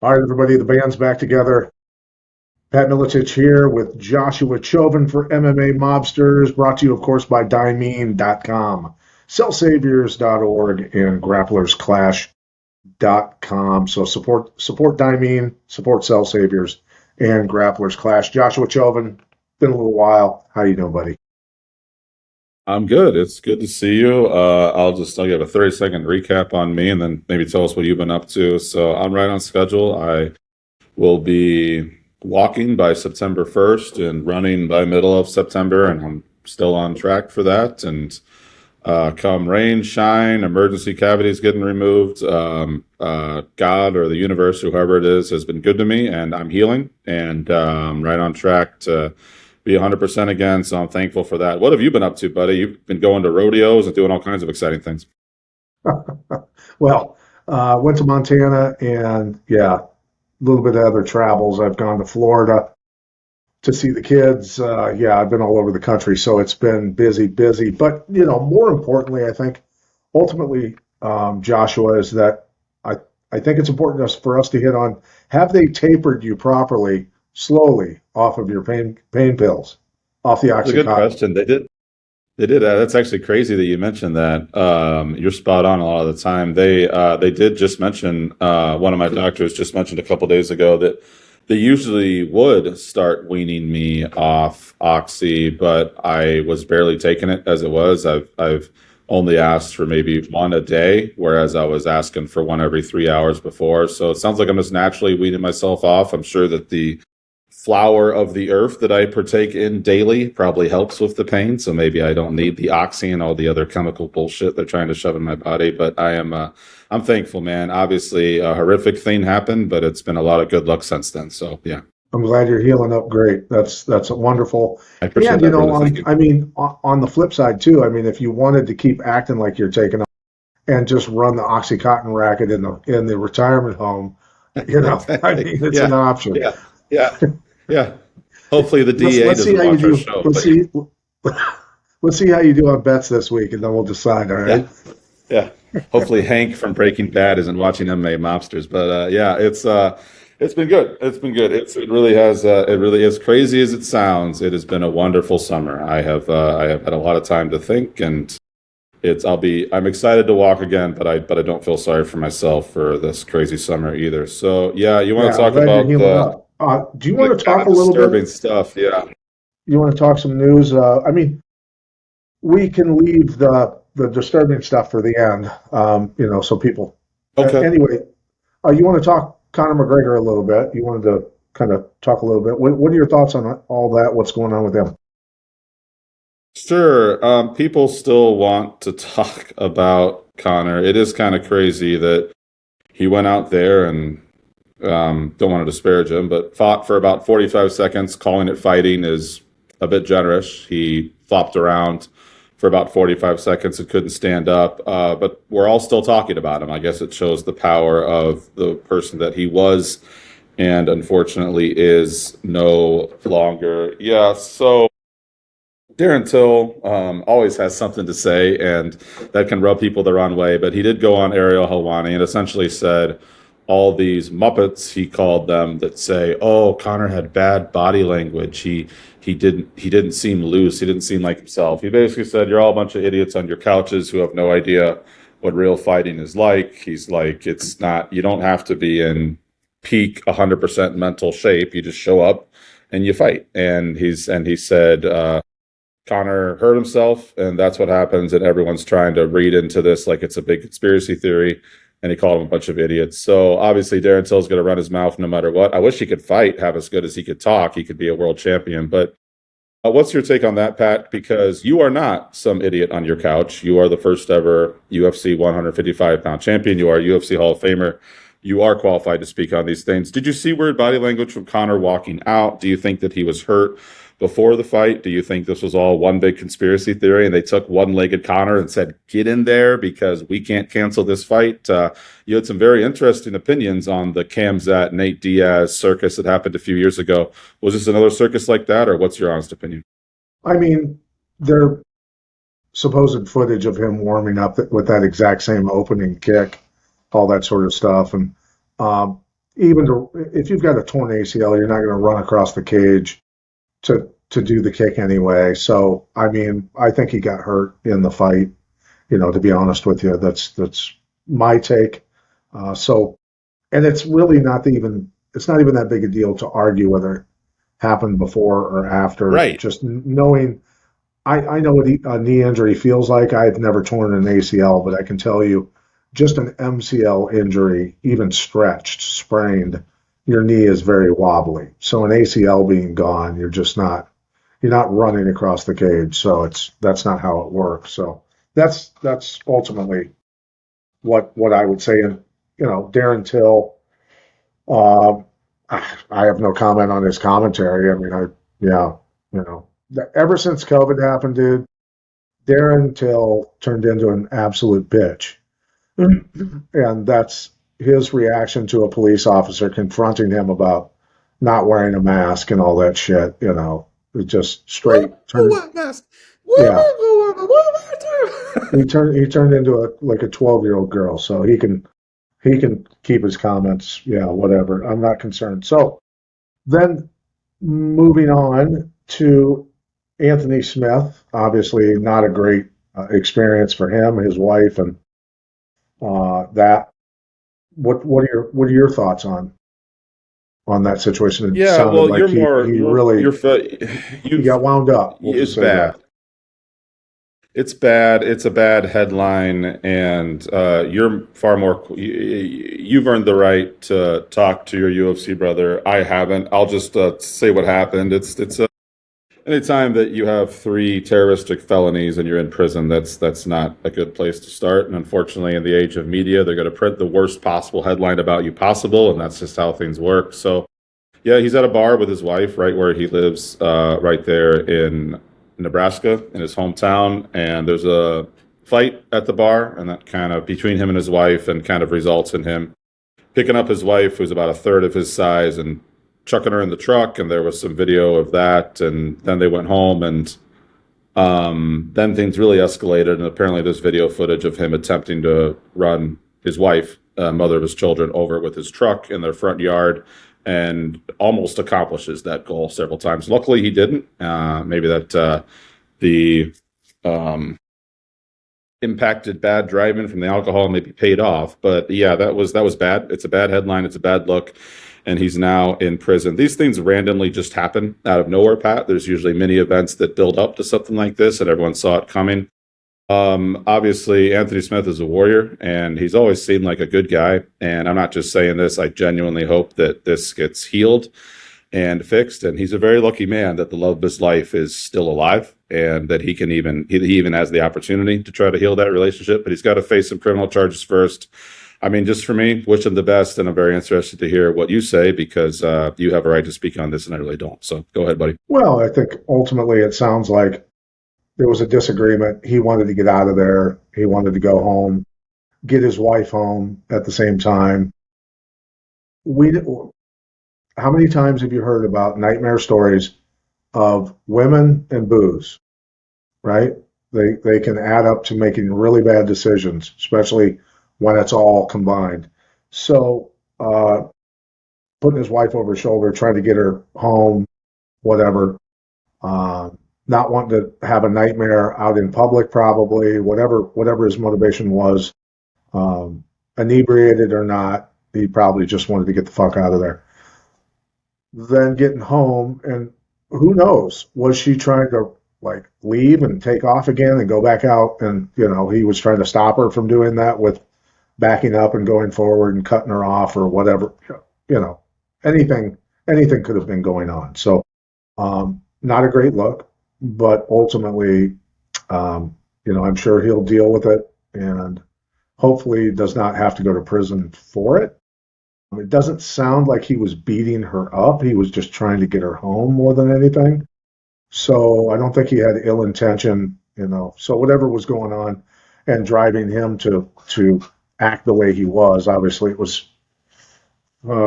All right, everybody, the band's back together. Pat Milicic here with Joshua Chauvin for MMA Mobsters, brought to you, of course, by Dimene.com, cellsaviors.org, and grapplersclash.com. So support Dimene, support Cell Saviors, and Grapplers Clash. Joshua Chauvin, been a little while. How you doing, buddy? I'm good. It's good to see you. I'll give a 30-second recap on me and then maybe tell us what you've been up to. So I'm right on schedule. I will be walking by September 1st and running by middle of September, and I'm still on track for that. And come rain, shine, emergency cavities getting removed, God or the universe, whoever it is, has been good to me, and I'm healing, and right on track to be 100% again. So I'm thankful for that. What have you been up to, buddy? You've been going to rodeos and doing all kinds of exciting things. Well, went to Montana and yeah, a little bit of other travels. I've gone to Florida to see the kids. Yeah, I've been all over the country, so it's been busy, busy. But more importantly, I think ultimately, Joshua, is that I think it's important for us to hit on: have they tapered you properly, slowly, off of your pain pills, off the That's a good OxyContin? question. They did. They did. That's actually crazy that you mentioned that. You're spot on a lot of the time. They did just mention, one of my doctors just mentioned a couple days ago that they usually would start weaning me off Oxy, but I was barely taking it as it was. I've only asked for maybe one a day, whereas I was asking for one every 3 hours before. So it sounds like I'm just naturally weaning myself off. I'm sure that the flower of the earth that I partake in daily probably helps with the pain. So maybe I don't need the oxy and all the other chemical bullshit they're trying to shove in my body. But I'm thankful, man. Obviously, a horrific thing happened, but it's been a lot of good luck since then. So yeah, I'm glad you're healing up great. That's wonderful. I appreciate And that, brother. Thank you. on the flip side too, I mean, if you wanted to keep acting like you're taking them and just run the OxyContin racket in the retirement home, I mean, it's an Yeah, option. yeah, yeah, yeah. Hopefully the Let's DEA let's see doesn't how you watch our do. show, Let's but yeah, see let's see how you do on bets this week, and then we'll decide. All yeah. right. Yeah. Hopefully Hank from Breaking Bad isn't watching MMA Mobsters. But yeah, it's been good. It's been good. It really has it really, as crazy as it sounds, it has been a wonderful summer. I have had a lot of time to think, and I'm excited to walk again, but I don't feel sorry for myself for this crazy summer either. So yeah, you want Yeah, to I'm talk glad you're about healing up. Do you the want to kind talk of a little bit? disturbing stuff? Yeah. You want to talk some news? We can leave the disturbing stuff for the end. So people. Okay. Anyway, you want to talk Conor McGregor a little bit? You wanted to kind of talk a little bit. What are your thoughts on all that? What's going on with him? Sure. People still want to talk about Connor. It is kind of crazy that he went out there and don't want to disparage him, but fought for about 45 seconds. Calling it fighting is a bit generous. He flopped around for about 45 seconds and couldn't stand up. But we're all still talking about him. I guess it shows the power of the person that he was and unfortunately is no longer. Yeah, so Darren Till always has something to say, and that can rub people the wrong way. But he did go on Ariel Helwani and essentially said all these Muppets, he called them, that say, "Oh, Connor had bad body language. He didn't seem loose. He didn't seem like himself." He basically said, "You're all a bunch of idiots on your couches who have no idea what real fighting is like." He's like, "It's not. You don't have to be in peak 100% mental shape. You just show up and you fight." And he said. Connor hurt himself, and that's what happens. And everyone's trying to read into this like it's a big conspiracy theory. And he called him a bunch of idiots. So obviously, Darren Till's going to run his mouth no matter what. I wish he could fight, have as good as he could talk. He could be a world champion. But what's your take on that, Pat? Because you are not some idiot on your couch. You are the first ever UFC 155-pound champion. You are a UFC Hall of Famer. You are qualified to speak on these things. Did you see weird body language from Connor walking out? Do you think that he was hurt before the fight? Do you think this was all one big conspiracy theory and they took one-legged Connor and said, "Get in there because we can't cancel this fight"? You had some very interesting opinions on the Kamzat Nate Diaz circus that happened a few years ago. Was this another circus like that, or what's your honest opinion? I mean, their supposed footage of him warming up with that exact same opening kick, all that sort of stuff, and um, if you've got a torn ACL, you're not going to run across the cage to do the kick anyway. So, I mean, I think he got hurt in the fight. To be honest with you, that's my take. So, and it's not even that big a deal to argue whether it happened before or after. Right. Just knowing, I know what a knee injury feels like. I've never torn an ACL, but I can tell you, just an MCL injury, even stretched, sprained, your knee is very wobbly. So an ACL being gone, you're not running across the cage. So that's not how it works. So that's ultimately what I would say. And Darren Till, um, I have no comment on his commentary. I mean, yeah, ever since COVID happened, dude, Darren Till turned into an absolute bitch. And that's his reaction to a police officer confronting him about not wearing a mask and all that shit. It just straight turned. What mask? Yeah, What? he turned into like a 12-year-old girl. So he can keep his comments. Yeah, whatever. I'm not concerned. So then moving on to Anthony Smith, obviously not a great experience for him, his wife, and that. What are your thoughts on that situation? It Yeah, sounded well, like he really he got you've wound up. We'll just it's say that. bad. It's bad. It's a bad headline, and you're far more. You've earned the right to talk to your UFC brother. I haven't. I'll just say what happened. It's anytime that you have three terroristic felonies and you're in prison, that's not a good place to start. And unfortunately, in the age of media, they're going to print the worst possible headline about you possible, and that's just how things work. So yeah, he's at a bar with his wife right where he lives, right there in Nebraska, in his hometown. And there's a fight at the bar, and that kind of between him and his wife, and kind of results in him picking up his wife, who's about a third of his size, and chucking her in the truck. And there was some video of that. And then they went home, and then things really escalated. And apparently, there's video footage of him attempting to run his wife, mother of his children, over with his truck in their front yard, and almost accomplishes that goal several times. Luckily, he didn't. Maybe that the um, impacted bad driving from the alcohol maybe paid off. But yeah, that was bad. It's a bad headline. It's a bad look. And he's now in prison. These things randomly just happen out of nowhere, Pat. There's usually many events that build up to something like this, and everyone saw it coming. Obviously, Anthony Smith is a warrior, and he's always seemed like a good guy. And I'm not just saying this. I genuinely hope that this gets healed and fixed. And he's a very lucky man that the love of his life is still alive, and that he even has the opportunity to try to heal that relationship. But he's got to face some criminal charges first. I mean, just for me, wish him the best, and I'm very interested to hear what you say, because you have a right to speak on this, and I really don't. So go ahead, buddy. Well, I think ultimately it sounds like there was a disagreement. He wanted to get out of there. He wanted to go home, get his wife home at the same time. We, how many times have you heard about nightmare stories of women and booze, right? They can add up to making really bad decisions, especially when it's all combined. So, putting his wife over his shoulder, trying to get her home, whatever. Uh, Not wanting to have a nightmare out in public, probably, whatever his motivation was, inebriated or not, he probably just wanted to get the fuck out of there. Then getting home, and who knows, was she trying to like leave and take off again and go back out? And he was trying to stop her from doing that with backing up and going forward and cutting her off or whatever. You know, anything could have been going on. So, not a great look, but ultimately, I'm sure he'll deal with it, and hopefully does not have to go to prison for it. It doesn't sound like he was beating her up. He was just trying to get her home more than anything. So I don't think he had ill intention. So whatever was going on and driving him to act the way he was, obviously it was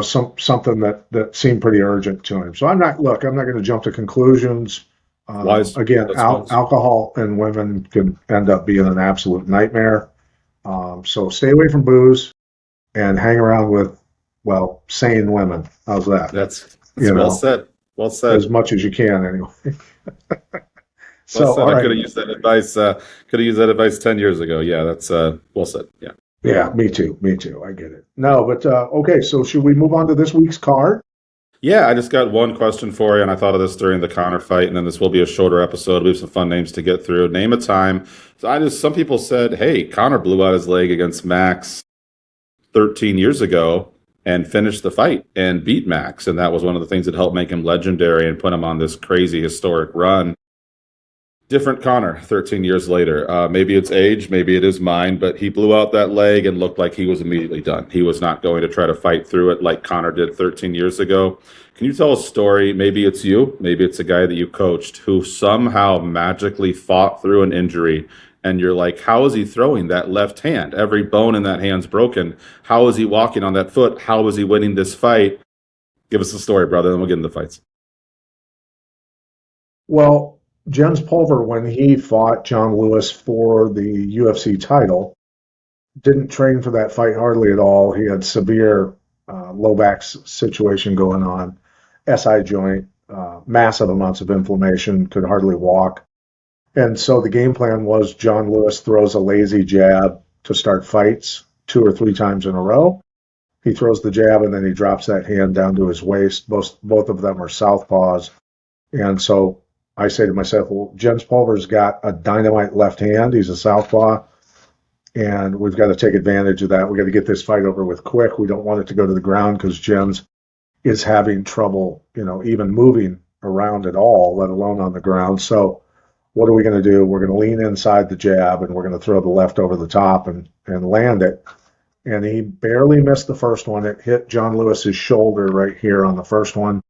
something that seemed pretty urgent to him. So I'm not going to jump to conclusions. Wise. Again, That's wise. alcohol and women can end up being an absolute nightmare. So stay away from booze and hang around with well, sane women. How's that? That's You well know, said. Well as said. much as you can anyway. Well So, said. all I could right. have used that advice. Could have used that advice 10 years ago. Yeah, that's well said. Yeah. Yeah, me too. Me too. I get it. No, but okay. So should we move on to this week's card? Yeah, I just got one question for you, and I thought of this during the Connor fight, and then this will be a shorter episode. We have some fun names to get through. Name a time. So some people said, hey, Connor blew out his leg against Max 13 years ago and finished the fight and beat Max. And that was one of the things that helped make him legendary and put him on this crazy historic run. Different Connor 13 years later. Maybe it's age, maybe it is mine, but he blew out that leg and looked like he was immediately done. He was not going to try to fight through it like Connor did 13 years ago. Can you tell a story? Maybe it's you, maybe it's a guy that you coached who somehow magically fought through an injury. And you're like, how is he throwing that left hand? Every bone in that hand's broken. How is he walking on that foot? How is he winning this fight? Give us a story, brother, and we'll get into the fights. Well, Jens Pulver, when he fought John Lewis for the UFC title, didn't train for that fight hardly at all. He had severe low back situation going on, SI joint, massive amounts of inflammation, could hardly walk. And so the game plan was John Lewis throws a lazy jab to start fights 2 or 3 times in a row. He throws the jab and then he drops that hand down to his waist. Both of them are southpaws. And so I say to myself, well, Jens Pulver's got a dynamite left hand. He's a southpaw. And we've got to take advantage of that. We got to get this fight over with quick. We don't want it to go to the ground because Jens is having trouble, even moving around at all, let alone on the ground. So what are we going to do? We're going to lean inside the jab and we're going to throw the left over the top and land it. And he barely missed the first one. It hit John Lewis's shoulder right here on the first one.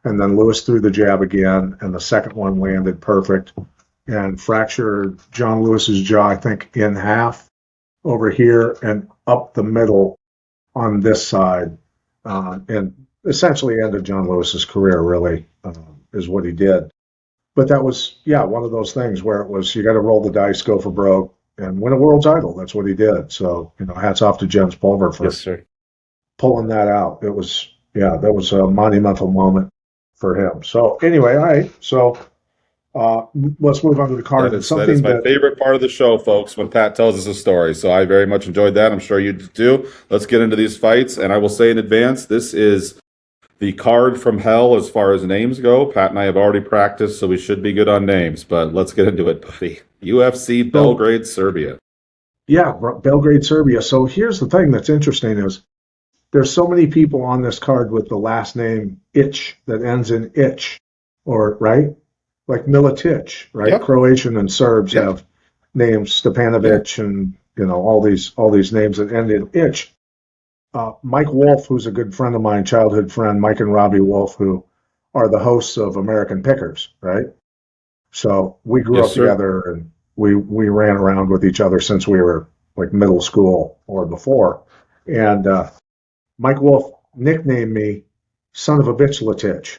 And then Lewis threw the jab again, and the second one landed perfect and fractured John Lewis's jaw, I think, in half over here and up the middle on this side. And essentially ended John Lewis's career, really, is what he did. But that was, yeah, one of those things where it was you got to roll the dice, go for broke, and win a world title. That's what he did. So, hats off to Jens Pulver for Yes, sir. pulling that out. It was, yeah, that was a monumental moment for him. So anyway, all right. So let's move on to the card. That is my favorite part of the show, folks, when Pat tells us a story. So I very much enjoyed that. I'm sure you do. Let's get into these fights. And I will say in advance, this is the card from hell as far as names go. Pat and I have already practiced, so we should be good on names. But let's get into it, buddy. UFC Belgrade, Serbia. Yeah, Belgrade, Serbia. So here's the thing that's interesting is there's so many people on this card with the last name Ich that ends in Ich, or right? Like Militic, right? Yep. Croatian and Serbs Yep. have names Stepanovic and all these names that end in Ich. Mike Wolf, who's a good friend of mine, childhood friend, Mike and Robbie Wolf, who are the hosts of American Pickers, right? So we grew Yes, up sir. together and we ran around with each other since we were like middle school or before. And Mike Wolf nicknamed me son of a bitch Latich.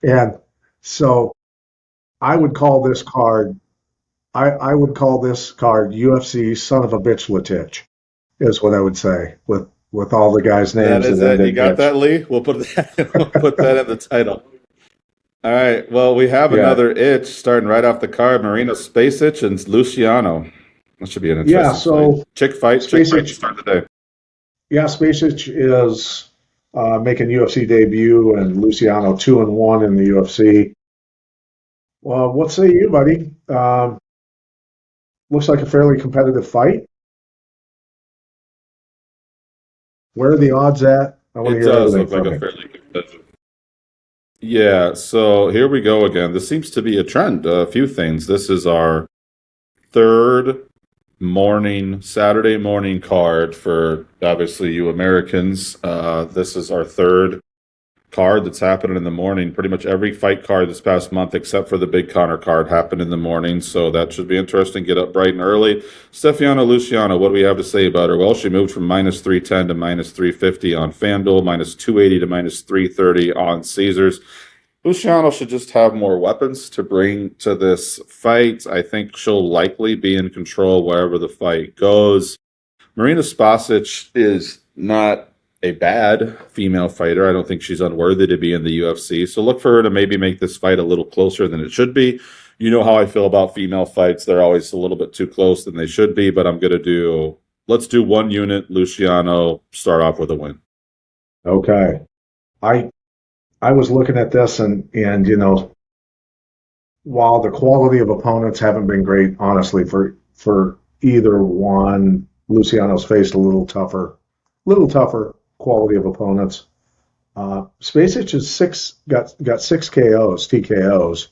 And so I would call this card I would call this card UFC son of a bitch Latich is what I would say with all the guys' names That is that it. ended You got bitch. that, Lee? We'll put that in the title. All right. Well, we have Yeah. another itch starting right off the card. Marina Spacich and Luciano. That should be an Yeah, interesting so fight. Chick fight to Spacich, start the day. yeah, Spacich is making UFC debut and Luciano 2-1 in the UFC. Well, what say you, buddy? Looks like a fairly competitive fight. Where are the odds at? I want to It hear does everything look like from a you. fairly competitive. Yeah, so here we go again. This seems to be a trend. A few things. This is our third Saturday morning card for obviously you Americans. This is our third card that's happening in the morning. Pretty much every fight card this past month, except for the big Connor card, happened in the morning. So that should be interesting. Get up bright and early. Stefiana Luciano, what do we have to say about her? Well, she moved from minus 310 to minus 350 on FanDuel, minus 280 to minus 330 on Caesars. Luciano should just have more weapons to bring to this fight. I think she'll likely be in control wherever the fight goes. Marina Spasic is not a bad female fighter. I don't think she's unworthy to be in the UFC. So look for her to maybe make this fight a little closer than it should be. You know how I feel about female fights. They're always a little bit too close than they should be, but let's do one unit, Luciano, start off with a win. Okay. I I was looking at this and while the quality of opponents haven't been great, honestly, for either one, Luciano's faced little tougher quality of opponents. Spacek is got six KOs, TKOs,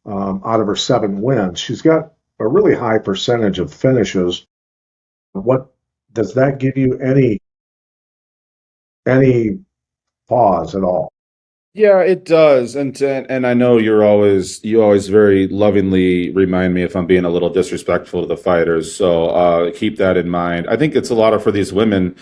out of her seven wins. She's got a really high percentage of finishes. What does that give you any pause at all? Yeah, it does, and I know you always very lovingly remind me if I'm being a little disrespectful to the fighters. So keep that in mind. I think it's a lot of for these women.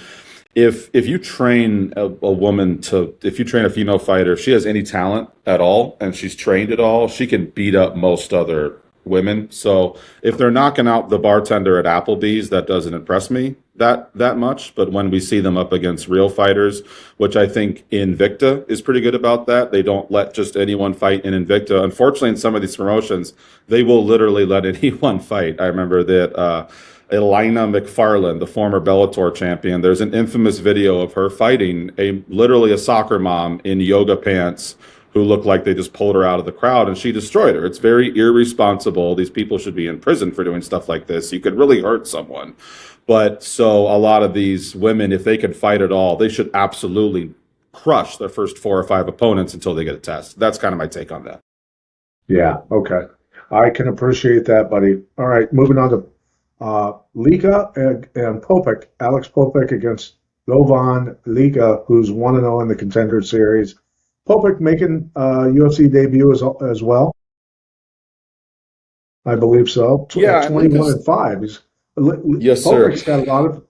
If you train a woman to if you train a female fighter, if she has any talent at all and she's trained at all, she can beat up most other women. So if they're knocking out the bartender at Applebee's, that doesn't impress me that much. But when we see them up against real fighters, which I think Invicta is pretty good about that, they don't let just anyone fight in Invicta. Unfortunately, in some of these promotions, they will literally let anyone fight. I remember that Elena McFarlane, the former Bellator champion, there's an infamous video of her fighting literally a soccer mom in yoga pants who looked like they just pulled her out of the crowd, and she destroyed her. It's very irresponsible. These people should be in prison for doing stuff like this. You could really hurt someone. But so a lot of these women, if they can fight at all, they should absolutely crush their first four or five opponents until they get a test. That's kind of my take on that. Yeah, okay. I can appreciate that, buddy. All right, moving on to Lika and Popek. Alex Popek against Govan Lika, who's 1-0 in the Contender Series. Popek making UFC debut as well. I believe so. Yeah, 21 and 5. yes, sir. Popek's got a lot of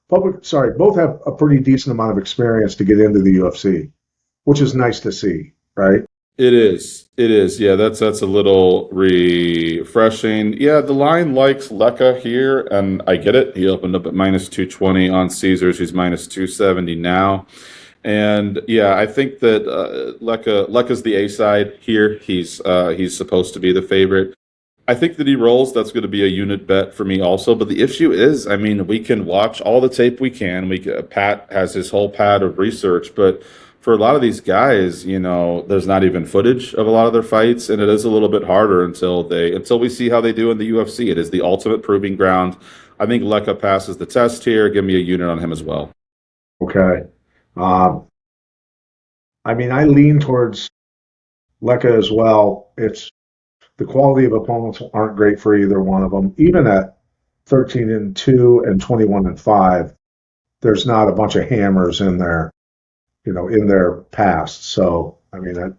both have a pretty decent amount of experience to get into the UFC, which is nice to see, right? It is. It is. Yeah, that's a little refreshing. Yeah, the line likes Leka here, and I get it. He opened up at minus 220 on Caesars. He's minus 270 now. And yeah, I think that Leka's the A side here. He's supposed to be the favorite. I think that he rolls. That's going to be a unit bet for me also. But the issue is, I mean, we can watch all the tape we can. Pat has his whole pad of research, but for a lot of these guys, there's not even footage of a lot of their fights, and it is a little bit harder until we see how they do in the UFC. It is the ultimate proving ground. I think Leka passes the test here. Give me a unit on him as well. Okay. I mean, I lean towards Leka as well. It's the quality of opponents aren't great for either one of them. Even at 13 and 2 and 21 and 5, there's not a bunch of hammers in there, in their past. So, I mean,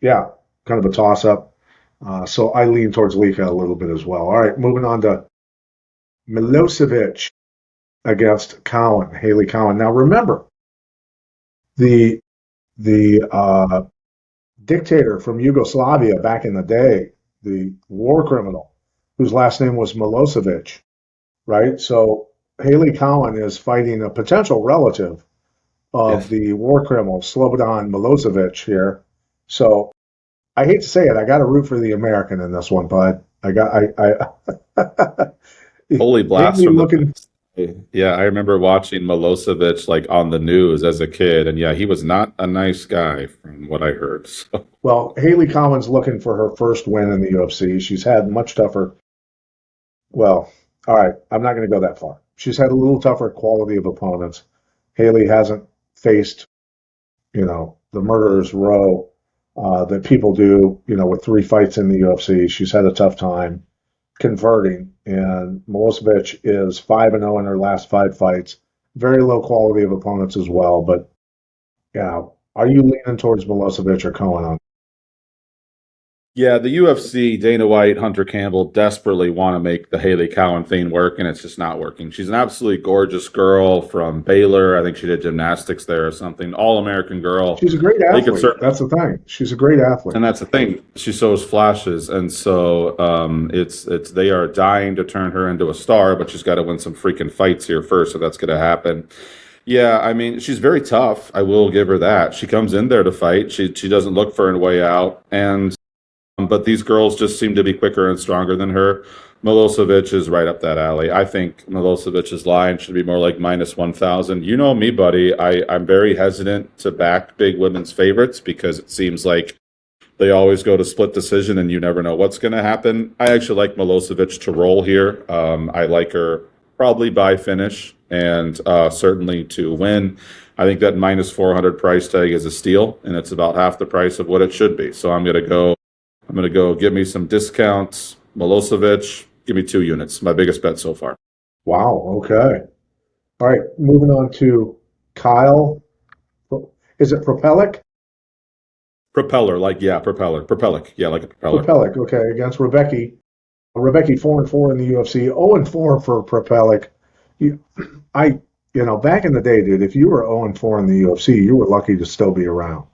yeah, kind of a toss up. So I lean towards Leka a little bit as well. All right, moving on to Milosevic against Cowan, Haley Cowan. Now remember, the dictator from Yugoslavia back in the day, the war criminal, whose last name was Milosevic, right? So Haley Cowan is fighting a potential relative of the war criminal Slobodan Milosevic here. So I hate to say it, I got to root for the American in this one, bud. Holy blast from looking. Yeah, I remember watching Milosevic like on the news as a kid, and yeah, he was not a nice guy from what I heard. So. Well, Haley Cowan's looking for her first win in the UFC. She's had much tougher. Well, all right, I'm not going to go that far. She's had a little tougher quality of opponents. Haley hasn't faced, the murderer's row that people do, with 3 fights in the UFC. She's had a tough time converting, and Milosevic is 5-0 in her last 5 fights. Very low quality of opponents as well, but yeah, are you leaning towards Milosevic or Cohen on? Yeah, the UFC, Dana White, Hunter Campbell desperately want to make the Haley Cowan thing work, and it's just not working. She's an absolutely gorgeous girl from Baylor. I think she did gymnastics there or something. All-American girl. She's a great athlete. That's the thing. She's a great athlete. And that's the thing. She shows flashes, and so they are dying to turn her into a star, but she's got to win some freaking fights here first, so that's going to happen. Yeah, I mean, she's very tough. I will give her that. She comes in there to fight. She doesn't look for a way out. And but these girls just seem to be quicker and stronger than her. Milosevic is right up that alley. I think Milosevic's line should be more like minus 1,000. You know me, buddy. I'm very hesitant to back big women's favorites because it seems like they always go to split decision and you never know what's going to happen. I actually like Milosevic to roll here. I like her probably by finish and certainly to win. I think that minus 400 price tag is a steal, and it's about half the price of what it should be. So I'm going to go. I'm going to go. Give me some discounts. Milosevic, give me 2 units. My biggest bet so far. Wow. Okay. All right. Moving on to Kyle. Is it Propelic? Propeller, like yeah, propeller, propellic, yeah, like a propeller. Propelic. Okay. Against Rebecca. Rebecca 4-4 in the UFC. 0-4 for Propelic. You, I, back in the day, dude, if you were 0-4 in the UFC, you were lucky to still be around.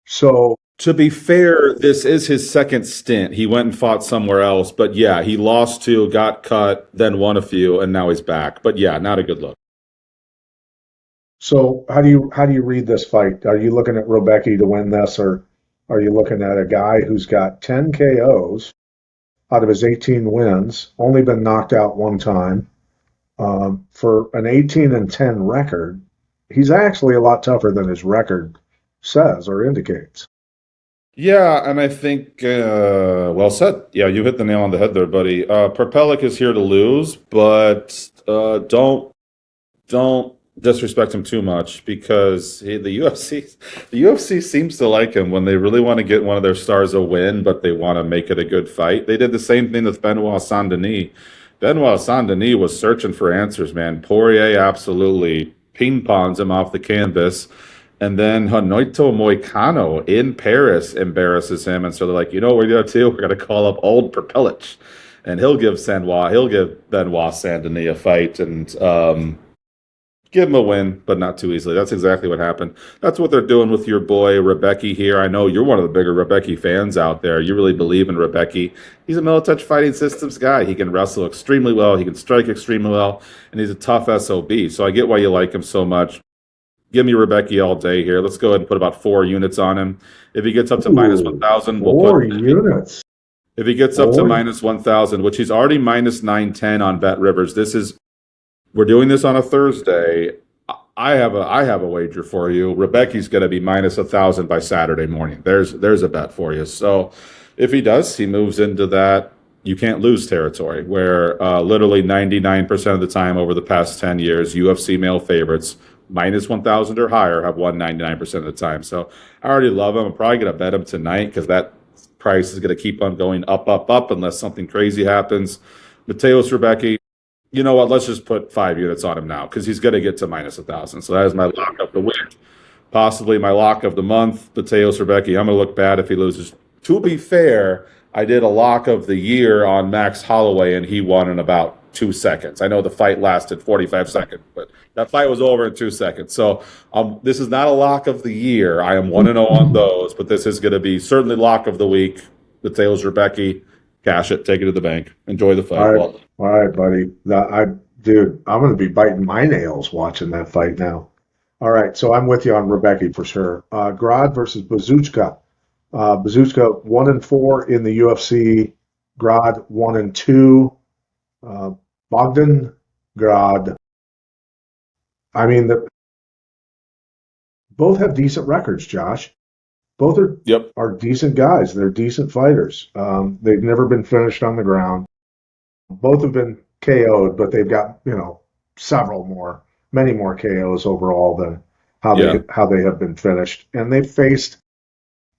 So, To be fair, this is his second stint. He went and fought somewhere else, but yeah, he lost two, got cut, then won a few, and now he's back. But yeah, not a good look. so how do you read this fight? Are you looking at Rebecca to win this, or are you looking at a guy who's got 10 KOs out of his 18 wins, only been knocked out one time, for an 18-10 record? He's actually a lot tougher than his record says or indicates. Yeah, and I think well said. Yeah, you hit the nail on the head there, buddy. Propellic is here to lose, but don't disrespect him too much because the UFC seems to like him when they really want to get one of their stars a win, but they want to make it a good fight. They did the same thing with Benoit Saint-Denis. Benoit Saint-Denis was searching for answers, man. Poirier absolutely ping-pongs him off the canvas. And then Honoito Moicano in Paris embarrasses him. And so they're like, you know what we're going to do? We're going to call up old Propelic. And he'll give Benoit Saint-Denis a fight. And give him a win, but not too easily. That's exactly what happened. That's what they're doing with your boy Rebecki here. I know you're one of the bigger Rebecki fans out there. You really believe in Rebecki. He's a Militech Fighting Systems guy. He can wrestle extremely well. He can strike extremely well, and he's a tough SOB. So I get why you like him so much. Give me Rebecki all day here. Let's go ahead and put about 4 units on him. If he gets up to minus Ooh, 1,000, we'll four put. units. If he gets up to Four. minus 1,000, which he's already minus 910 on Bet Rivers, we're doing this on a Thursday. I have a wager for you. Rebecca's going to be minus 1,000 by Saturday morning. There's a bet for you. So if he does, he moves into that you can't lose territory where literally 99% of the time over the past 10 years, UFC male favorites minus 1,000 or higher have won 99% of the time. So I already love him. I'm probably going to bet him tonight because that price is going to keep on going up, up, up unless something crazy happens. Mateus Rebecca, you know what? Let's just put 5 units on him now because he's going to get to minus 1,000. So that is my lock of the week, possibly my lock of the month. Mateus Rebecca, I'm going to look bad if he loses. To be fair, I did a lock of the year on Max Holloway, and he won in about 2 seconds. I know the fight lasted 45 seconds, but that fight was over in 2 seconds. So this is not a lock of the year. I am 1-0 on those, but this is going to be certainly lock of the week. Mateus Rebecca, cash it, take it to the bank, enjoy the fight. All right, Well, all right, buddy. Dude, I'm going to be biting my nails watching that fight now. All right, so I'm with you on Rebecca for sure. Grad versus Bazooka. Bazooka 1-4 in the UFC. Grad 1-2. Bogdan Grad. I mean, both have decent records, Josh. Both yep. are decent guys. They're decent fighters. They've never been finished on the ground. Both have been KO'd, but they've got, many more KOs overall than Yeah. how they have been finished. And they've faced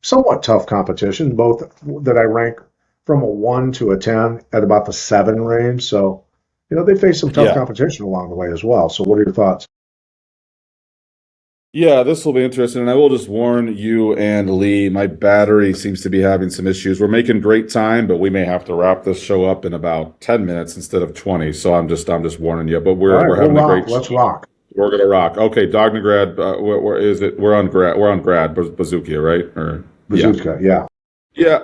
somewhat tough competition, both that I rank from a 1 to a 10 at about the 7 range. So, they faced some tough Yeah. competition along the way as well. So what are your thoughts? Yeah, this will be interesting. And I will just warn you and Lee, my battery seems to be having some issues. We're making great time, but we may have to wrap this show up in about 10 minutes instead of 20. So I'm just warning you. But All we're right, we're we'll having a rock. great Let's show. rock. We're gonna rock. Okay, Dognagrad, where is it? We're on grad Bazookia, right? Or yeah. Bazooka, yeah. Yeah,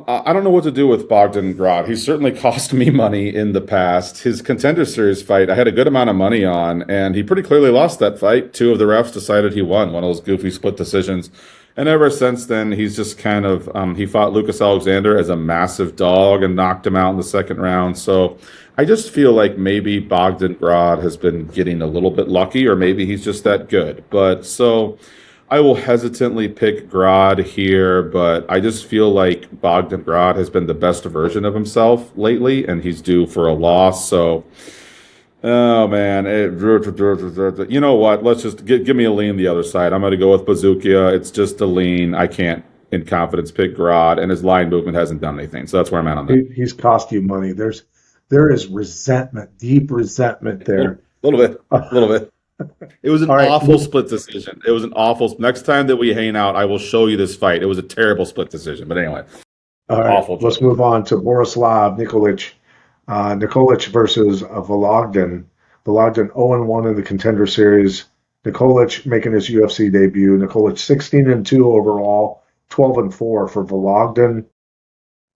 I don't know what to do with Bogdan Grad. He's certainly cost me money in the past. His Contender Series fight, I had a good amount of money on, and he pretty clearly lost that fight. Two of the refs decided he won, one of those goofy split decisions. And ever since then, he's just kind of he fought Lucas Alexander as a massive dog and knocked him out in the second round. So I just feel like maybe Bogdan Grad has been getting a little bit lucky, or maybe he's just that good. But so. I will hesitantly pick Grod here, but I just feel like Bogdan Grod has been the best version of himself lately, and he's due for a loss. So, oh man, you know what? Let's just give me a lean the other side. I'm going to go with Bazookia. It's just a lean. I can't, in confidence, pick Grod, and his line movement hasn't done anything. So that's where I'm at on that. He's cost you money. There is resentment, deep resentment there. Little bit, a little bit. It was an All right, awful split decision. It was an awful. Next time that we hang out, I will show you this fight. It was a terrible split decision. But anyway, all right. awful. Let's move on to Borislav Nikolic. Nikolic versus Vologden. Vologden 0-1 in the Contender Series. Nikolic making his UFC debut. Nikolic 16-2 overall, 12-4 for Vologden.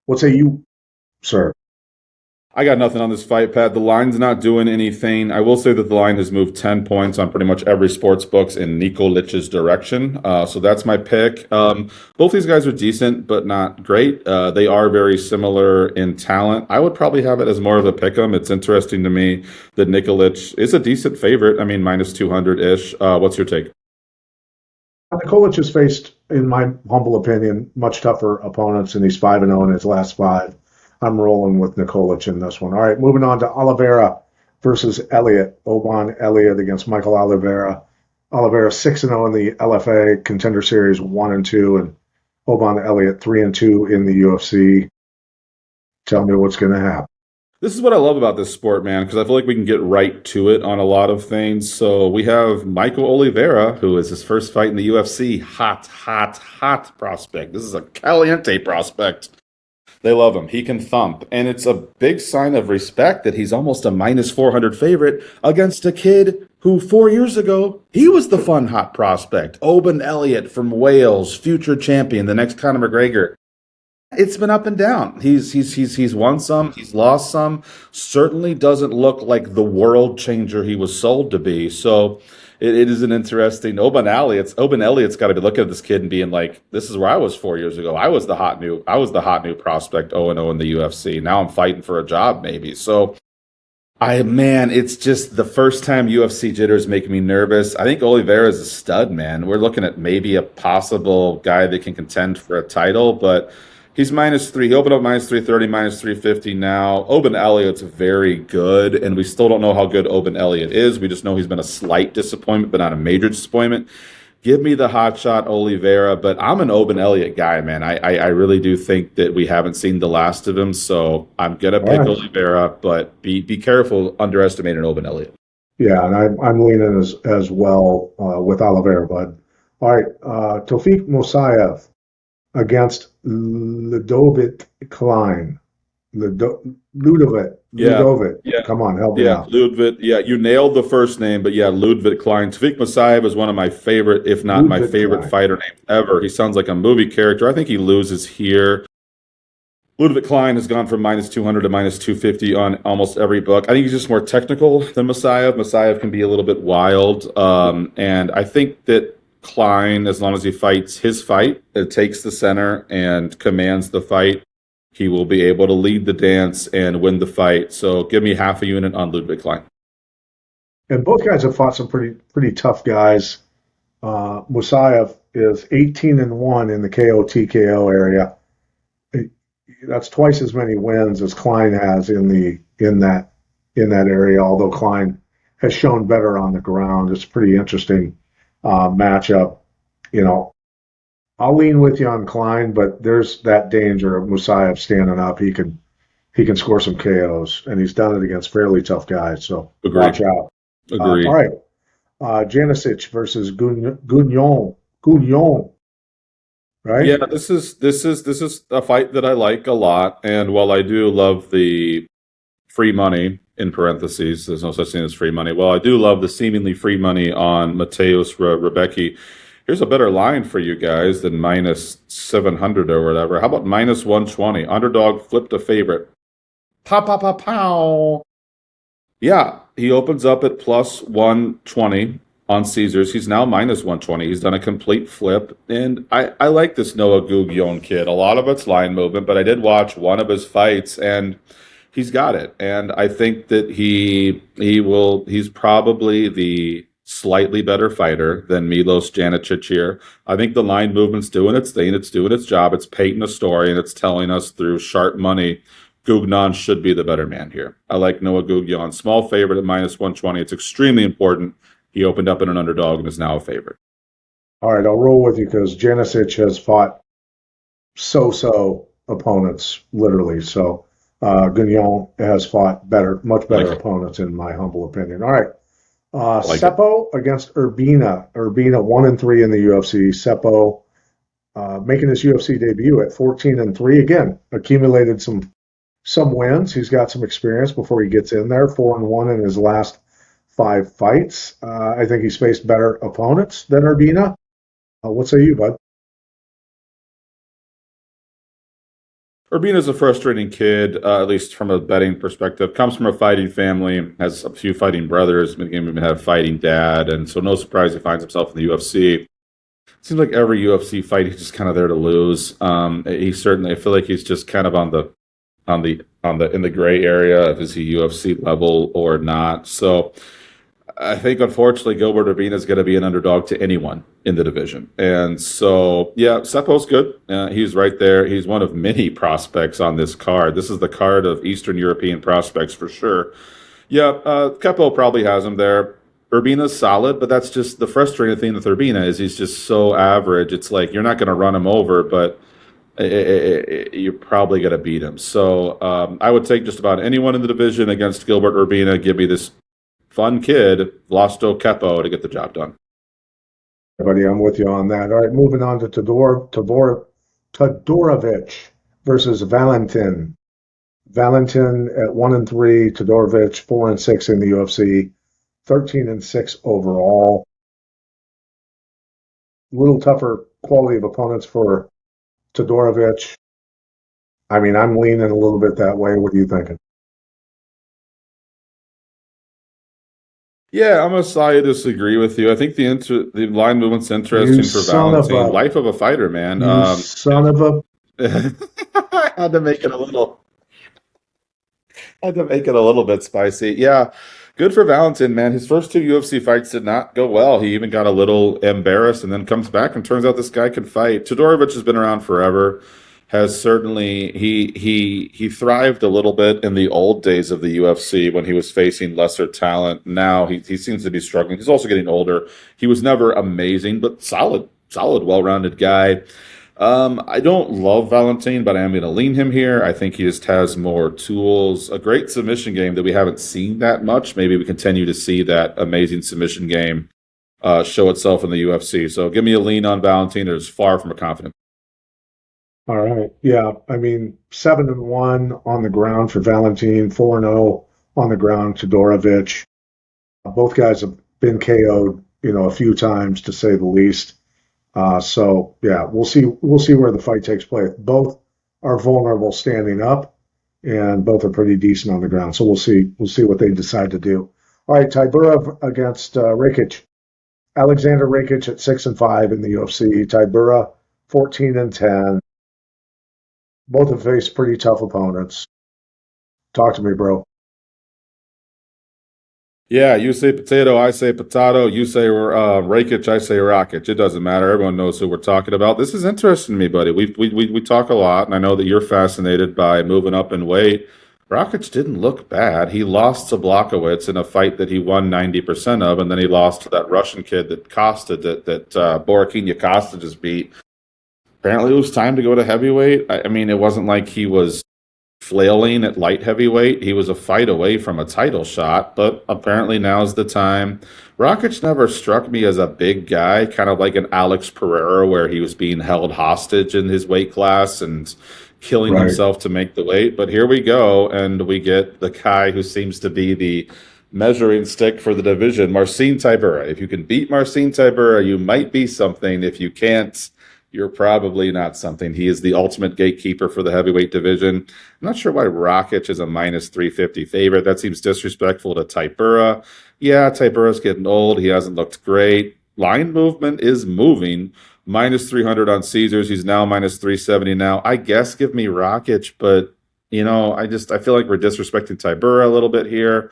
What say you, sir? I got nothing on this fight, Pat. The line's not doing anything. I will say that the line has moved 10 points on pretty much every sports books in Nikolic's direction. So that's my pick. Both these guys are decent, but not great. They are very similar in talent. I would probably have it as more of a pick 'em. It's interesting to me that Nikolic is a decent favorite. I mean, minus 200-ish. What's your take? Nikolic has faced, in my humble opinion, much tougher opponents, and he's 5-0 in his last five. I'm rolling with Nikolic in this one. All right, moving on to Oliveira versus Elliott. Oban Elliott against Michael Oliveira. Oliveira 6-0 in the LFA Contender Series 1-2, and Oban Elliott 3-2 in the UFC. Tell me what's going to happen. This is what I love about this sport, man, because I feel like we can get right to it on a lot of things. So we have Michael Oliveira, who is his first fight in the UFC. Hot, hot, hot prospect. This is a caliente prospect. They love him. He can thump. And it's a big sign of respect that he's almost a minus 400 favorite against a kid who 4 years ago, he was the fun hot prospect. Oban Elliott from Wales, future champion, the next Conor McGregor. It's been up and down. He's won some, he's lost some. Certainly doesn't look like the world changer he was sold to be. So it is an interesting Oban Elliott's got to be looking at this kid and being like, this is where I was 4 years ago. I was the hot new prospect 0-0 in the UFC. Now I'm fighting for a job maybe. So it's just the first time UFC jitters make me nervous. I think Oliveira is a stud, man. We're looking at maybe a possible guy that can contend for a title, but he's -3. He opened up -330, -350 now. Oban Elliott's very good, and we still don't know how good Oban Elliott is. We just know he's been a slight disappointment, but not a major disappointment. Give me the hotshot Oliveira, but I'm an Oban Elliott guy, man. I really do think that we haven't seen the last of him, so I'm gonna pick Oliveira, but be careful underestimating Oban Elliott. Yeah, and I'm leaning as well with Oliveira, bud. All right, Tofik Mosayev against Ludovic Klein. Ludovic. Yeah. Come on, help me out. Ludwig. Yeah, you nailed the first name, but yeah, Ludwig Klein. Tafik Masayev is one of my favorite, if not my favorite Klein. fighter names ever. He sounds like a movie character. I think he loses here. Ludwig Klein has gone from -200 to -250 on almost every book. I think he's just more technical than Masayev. Masayev can be a little bit wild. And I think that Klein, as long as he fights his fight, it takes the center and commands the fight, he will be able to lead the dance and win the fight. So give me half a unit on Ludwig Klein. And both guys have fought some pretty tough guys. Musayev is 18-1 in the KO TKO area. That's twice as many wins as Klein has in that area. Although Klein has shown better on the ground, it's a pretty interesting matchup. You know, I'll lean with you on Klein, but there's that danger of Musayev standing up. He can score some KOs, and he's done it against fairly tough guys. So watch out. Agreed. All right, Janicic versus Gugnon. Right? Yeah, this is a fight that I like a lot, and while I do love the free money in parentheses, there's no such thing as free money. Well, I do love the seemingly free money on Mateusz Rebecki. Here's a better line for you guys than minus 700 or whatever. How about minus 120? Underdog flipped a favorite. Pow, pow, pow, pow. Yeah, he opens up at plus 120 on Caesars. He's now minus 120. He's done a complete flip. And I like this Noah Gugyon kid. A lot of it's line movement, but I did watch one of his fights and he's got it. And I think that he's probably the slightly better fighter than Milos Janicic here. I think the line movement's doing its thing. It's doing its job. It's painting a story and it's telling us through sharp money Gugnon should be the better man here. I like Noah Gugnon. Small favorite at minus 120. It's extremely important. He opened up in an underdog and is now a favorite. All right, I'll roll with you because Janicic has fought so-so opponents, literally. So Gugnon has fought much better opponents, in my humble opinion. All right. Seppo against Urbina. Urbina 1-3 in the UFC. Seppo making his UFC debut at 14-3. Again, accumulated some wins. He's got some experience before he gets in there. 4-1 in his last 5 fights. I think he's faced better opponents than Urbina. What say you, bud? Urbina's a frustrating kid, at least from a betting perspective. Comes from a fighting family, has a few fighting brothers, maybe even have a fighting dad, and so no surprise he finds himself in the UFC. Seems like every UFC fight he's just kind of there to lose. He certainly, I feel like he's just kind of in the gray area of is he UFC level or not. So I think unfortunately Gilbert Urbina is going to be an underdog to anyone in the division. And so yeah, Seppo's good. He's right there. He's one of many prospects on this card. This is the card of Eastern European prospects for sure. Yeah, Kepo probably has him there. Urbina's solid, but that's just the frustrating thing with Urbina is he's just so average. It's like you're not going to run him over, but you're probably going to beat him. So I would take just about anyone in the division against Gilbert Urbina. Give me this fun kid, Vlasto Kepo, to get the job done. Buddy, I'm with you on that. All right, moving on to Todorovic versus Valentin. Valentin at 1-3, Todorovic 4-6 in the UFC, 13-6 overall. A little tougher quality of opponents for Todorovic. I mean, I'm leaning a little bit that way. What are you thinking? Yeah, I'm going to slightly disagree with you. I think the line movement's interesting for Valentin. Life of a fighter, man. Son of a. I had to make it a little. I had to make it a little bit spicy. Yeah, good for Valentin, man. His first 2 UFC fights did not go well. He even got a little embarrassed and then comes back and turns out this guy can fight. Todorovic has been around forever. Has certainly he thrived a little bit in the old days of the UFC when he was facing lesser talent. Now he seems to be struggling. He's also getting older. He was never amazing, but solid, well-rounded guy. I don't love Valentin, but I am going to lean him here. I think he just has more tools. A great submission game that we haven't seen that much. Maybe we continue to see that amazing submission game show itself in the UFC. So give me a lean on Valentin. It is far from a confident. All right. Yeah. I mean, 7-1 on the ground for Valentin, 4-0 on the ground to Todorovic. Both guys have been KO'd, a few times to say the least. So yeah, we'll see where the fight takes place. Both are vulnerable standing up and both are pretty decent on the ground. So we'll see what they decide to do. All right. Tybura against Rakic. Alexander Rakic at 6-5 in the UFC. Tybura 14-10. Both have faced pretty tough opponents. Talk to me, bro. Yeah, you say potato, I say potato. You say Rakic, I say Rakic. It doesn't matter. Everyone knows who we're talking about. This is interesting to me, buddy. We talk a lot, and I know that you're fascinated by moving up in weight. Rakic didn't look bad. He lost to Blachowicz in a fight that he won 90% of, and then he lost to that Russian kid that Borakinia Costa just beat. Apparently, it was time to go to heavyweight. I mean, it wasn't like he was flailing at light heavyweight. He was a fight away from a title shot, but apparently now's the time. Rakic never struck me as a big guy, kind of like an Alex Pereira, where he was being held hostage in his weight class and killing himself to make the weight. But here we go, and we get the guy who seems to be the measuring stick for the division. Marcin Tybura. If you can beat Marcin Tybura, you might be something. If you can't, you're probably not something. He is the ultimate gatekeeper for the heavyweight division. I'm not sure why Rakic is a minus 350 favorite. That seems disrespectful to Tybura. Yeah, Tybura's getting old. He hasn't looked great. Line movement is moving. Minus 300 on Caesars. He's now minus 370 now. I guess give me Rakic, but I feel like we're disrespecting Tybura a little bit here.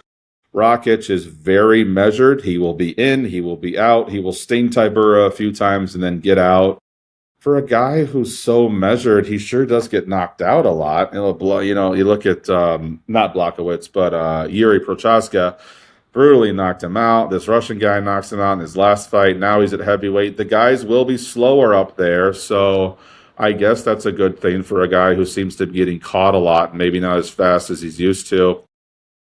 Rakic is very measured. He will be in, he will be out, he will sting Tybura a few times and then get out. For a guy who's so measured, he sure does get knocked out a lot. You look at not Blachowicz, but Yuri Prochaska brutally knocked him out. This Russian guy knocks him out in his last fight. Now he's at heavyweight. The guys will be slower up there, so I guess that's a good thing for a guy who seems to be getting caught a lot, maybe not as fast as he's used to.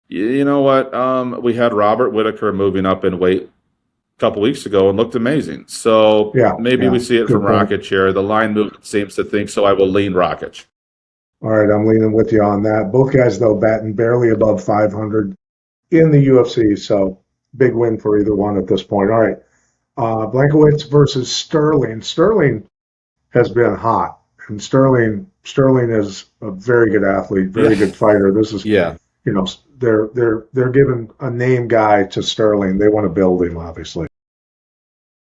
You know what? We had Robert Whitaker moving up in weight a couple weeks ago and looked amazing. So Yeah, maybe we see it good from point. Rakic here. The line movement seems to think so. I will lean Rakic. All right, I'm leaning with you on that. Both guys, though, batting barely above 500 in the UFC, so big win for either one at this point. All right, Blankowitz versus Sterling. Sterling has been hot, and Sterling is a very good athlete, very Yeah. good fighter. This is, Yeah. they're giving a name guy to Sterling. They want to build him, obviously.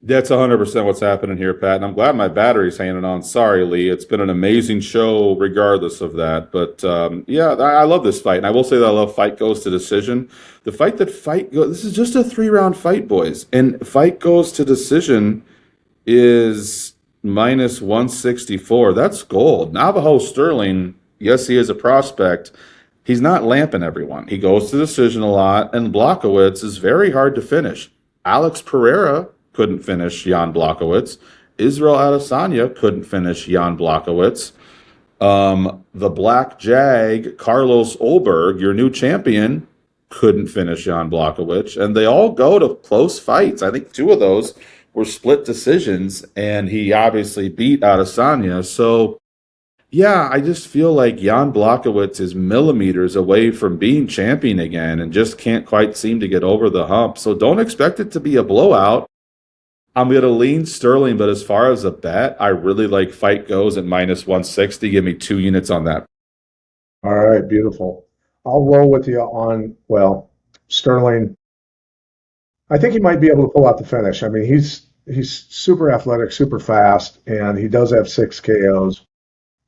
That's 100% what's happening here, Pat. And I'm glad my battery's hanging on. Sorry, Lee. It's been an amazing show regardless of that. But yeah, I love this fight. And I will say that I love fight goes to decision. The fight that fight goes, this is just a 3-round fight, boys. And fight goes to decision is minus 164. That's gold. Navajo Sterling, yes, he is a prospect. He's not lamping everyone. He goes to decision a lot. And Blachowicz is very hard to finish. Alex Pereira couldn't finish Jan Blachowicz. Israel Adesanya couldn't finish Jan Blachowicz. The Black Jag, Carlos Olberg, your new champion, couldn't finish Jan Blachowicz. And they all go to close fights. I think 2 of those were split decisions, and he obviously beat Adesanya. So, yeah, I just feel like Jan Blachowicz is millimeters away from being champion again and just can't quite seem to get over the hump. So don't expect it to be a blowout. I'm going to lean Sterling, but as far as a bet, I really like fight goes at minus 160. Give me 2 units on that. All right, beautiful. I'll roll with you on, well, Sterling. I think he might be able to pull out the finish. I mean, he's super athletic, super fast, and he does have 6 KOs.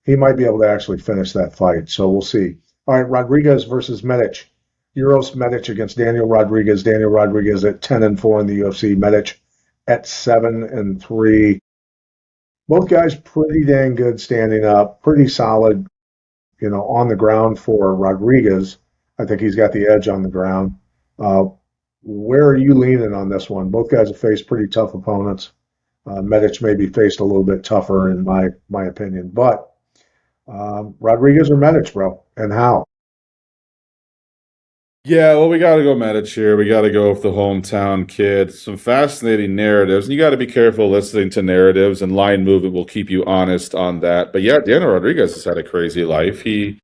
He might be able to actually finish that fight. So we'll see. All right, Rodriguez versus Medic. Euros Medic against Daniel Rodriguez. Daniel Rodriguez at 10-4 in the UFC. Medic at 7-3. Both guys pretty dang good standing up, pretty solid, on the ground for Rodriguez. I think he's got the edge on the ground. Where are you leaning on this one? Both guys have faced pretty tough opponents. Medic maybe faced a little bit tougher in my opinion, but Rodriguez or Medic, bro, and how? Yeah, well, we got to go Medic here. We got to go with the hometown kid. Some fascinating narratives, and you got to be careful listening to narratives, and line movement will keep you honest on that. But yeah, Daniel Rodriguez has had a crazy life. He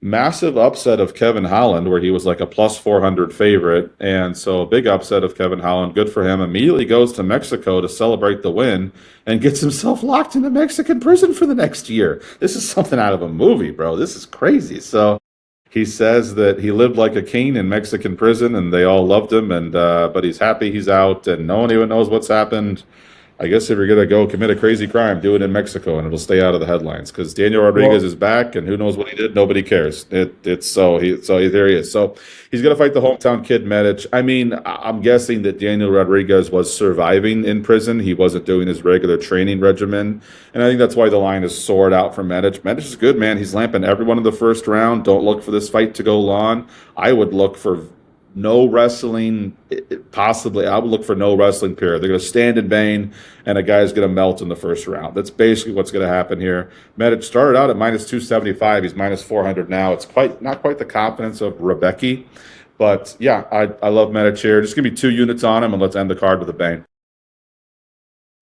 massive upset of Kevin Holland, where he was like a plus 400 favorite, and so a big upset of Kevin Holland. Good for him. Immediately goes to Mexico to celebrate the win and gets himself locked into Mexican prison for the next year. This is something out of a movie, bro. This is crazy. So he says that he lived like a king in Mexican prison, and they all loved him. And but he's happy he's out, and no one even knows what's happened. I guess if you're gonna go commit a crazy crime, do it in Mexico, and it'll stay out of the headlines. Because Daniel Rodriguez Well, is back, and who knows what he did? Nobody cares. There he is. So he's gonna fight the hometown kid Medic. I mean, I'm guessing that Daniel Rodriguez was surviving in prison. He wasn't doing his regular training regimen, and I think that's why the line is soared out for Medic. Medic is good, man. He's lamping everyone in the first round. Don't look for this fight to go long. I would look for no wrestling, possibly. I would look for no wrestling period. They're going to stand in vain, and a guy's going to melt in the first round. That's basically what's going to happen here. Medic started out at minus 275. He's minus 400 now. It's not quite the confidence of Rebecca, but yeah, I love Medic here. Just give me 2 units on him, and let's end the card with a bang.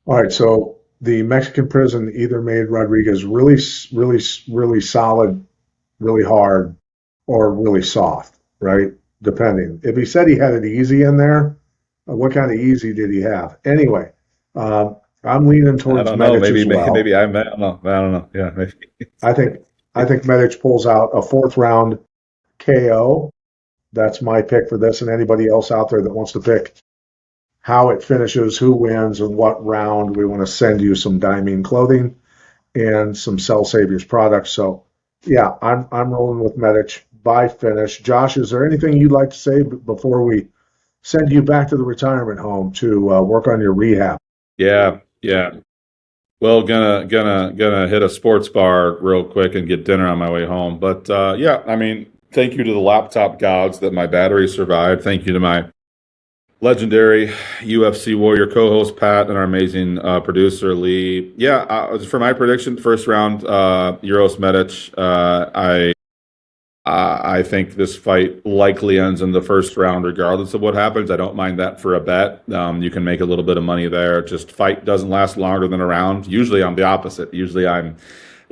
all right, so the Mexican prison either made Rodriguez really, really, really solid, really hard, or really soft, right? depending. If he said he had it easy in there, what kind of easy did he have? Anyway, I'm leaning I towards don't know. Medic as Maybe well. I don't know. I don't know. Yeah, maybe. I think I think Medic pulls out a fourth round KO. That's my pick for this, and anybody else out there that wants to pick how it finishes, who wins, and what round, we want to send you some Diamine clothing and some Cell Saviors products. So, yeah, I'm rolling with Medic by finish. Josh, is there anything you'd like to say before we send you back to the retirement home to work on your rehab? Yeah, yeah. Well, gonna hit a sports bar real quick and get dinner on my way home. But yeah, I mean, thank you to the laptop gods that my battery survived. Thank you to my legendary UFC Warrior co-host Pat and our amazing producer Lee. Yeah, for my prediction, first round, Euros Medic. I think this fight likely ends in the first round, regardless of what happens. I don't mind that for a bet. You can make a little bit of money there. Just fight doesn't last longer than a round. Usually, I'm the opposite. Usually, I'm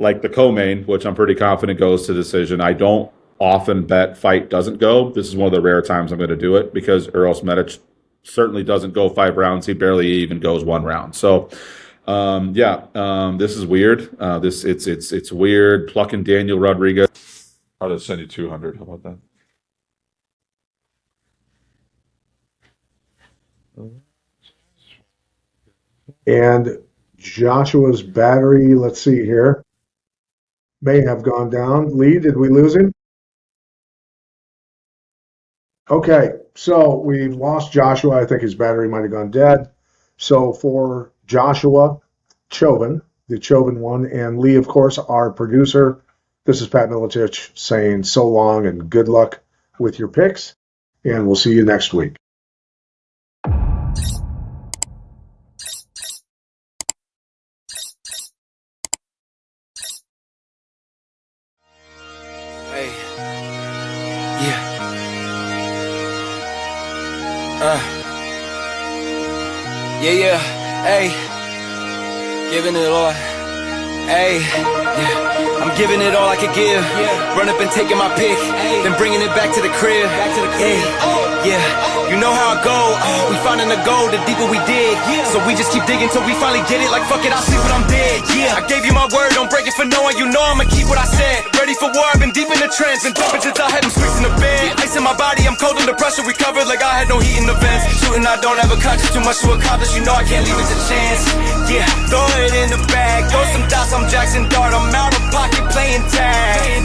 like the co-main, which I'm pretty confident goes to decision. I don't often bet fight doesn't go. This is one of the rare times I'm going to do it because Eros Medic certainly doesn't go 5 rounds. He barely even goes 1 round. So. This is weird. It's weird. Plucking Daniel Rodriguez. I'll just send you 200. How about that? And Joshua's battery, let's see here, may have gone down. Lee, did we lose him? Okay, so we lost Joshua. I think his battery might have gone dead. So for Joshua Chauvin, the Chauvin one, and Lee, of course, our producer, this is Pat Militich saying so long and good luck with your picks, and we'll see you next week. Hey, yeah. Yeah, hey, giving it all. Hey, yeah, I'm giving it all I could give. Run up and taking my pick, then bringing it back to the crib. Yeah, you know how I go. We finding the gold, the deeper we dig. So we just keep digging till we finally get it. Like fuck it, I'll sleep when I'm dead. Yeah, I gave you my word, don't break it for no one. You know I'ma keep what I said. Ready for war, I've been deep in the trance. Been thumping since I had them squeaks in the bed. Ice in my body, I'm cold under pressure. Recovered like I had no heat in the vents. Shooting, I don't have a conscience, too much to accomplish. You know I can't leave it to chance. Yeah, throw it in the bag. Throw some dots, I'm Jackson Dart. I'm out of pocket playing tag.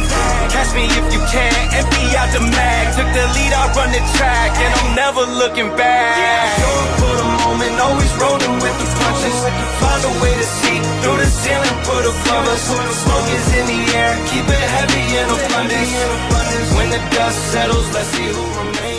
Catch me if you can, empty out the mag. Took the lead, I run the track, and I'm never looking back. Show up for the moment, always rolling with the punches. Find a way to see through the ceiling, put a covers. Smoke is in the air, keep it heavy in abundance. When the dust settles, let's see who remains.